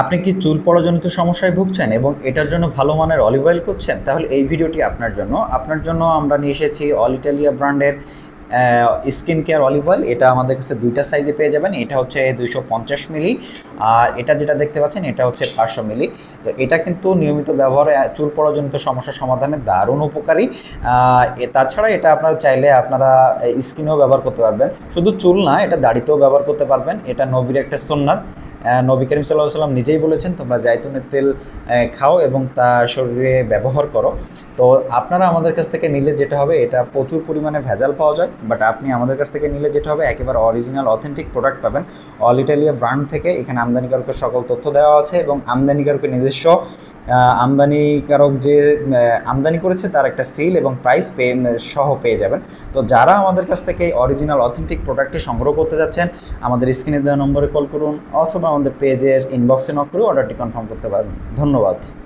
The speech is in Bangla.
আপনি কি চুল পড়াজনিত সমস্যায় ভুগছেন এবং এটার জন্য ভালো মানের অলিভ অয়েল খুঁজছেন? তাহলে এই ভিডিওটি আপনার জন্য। আপনার জন্য আমরা নিয়ে এসেছি অল ইটালিয়া ব্র্যান্ডের স্কিন কেয়ার অলিভ অয়েল। এটা আমাদের কাছে ২ টা সাইজে পেয়ে যাবেন। এটা হচ্ছে ২৫০ মিলি, আর এটা যেটা দেখতে পাচ্ছেন এটা হচ্ছে ৫০০ মিলি। তো এটা কিন্তু নিয়মিত ব্যবহারে চুল পড়াজনিত সমস্যা সমাধানে দারুণ উপকারী। তাছাড়া এটা আপনারা চাইলে আপনারা স্কিনেও ব্যবহার করতে পারবেন। শুধু চুল না, এটা দাড়িতেও ব্যবহার করতে পারবেন। এটা নবীর একটা সুন্নাত। নবী করিম সাল্লাল্লাহু আলাইহি ওয়াসাল্লাম নিজেই বলেছেন তোমরা জাইতুনের তেল খাও এবং তা শরীরে ব্যবহার করো। তো আপনারা আমাদের কাছ থেকে নিলে যেটা হবে, এটা প্রচুর পরিমাণে ভেজাল পাওয়া যায়, বাট আপনি আমাদের কাছ থেকে নিলে যেটা হবে একেবারে অরিজিনাল অথেন্টিক প্রোডাক্ট পাবেন। অল ইটালিয়া ব্র্যান্ড থেকে এখানে আমদানিকারকের সকল তথ্য দেওয়া আছে এবং আমদানিকারকের নিজস্ব আমদানিকারক যে আমদানি করেছে তার একটা সিল এবং প্রাইস সহ পেয়ে যাবেন। তো যারা আমাদের কাছ থেকে অরিজিনাল অথেন্টিক প্রোডাক্টটি সংগ্রহ করতে যাচ্ছেন, আমাদের স্ক্রিনে দেওয়া নম্বরে কল করুন অথবা আমাদের পেজের ইনবক্সে নক করে অর্ডারটি কনফার্ম করতে পারবেন। ধন্যবাদ।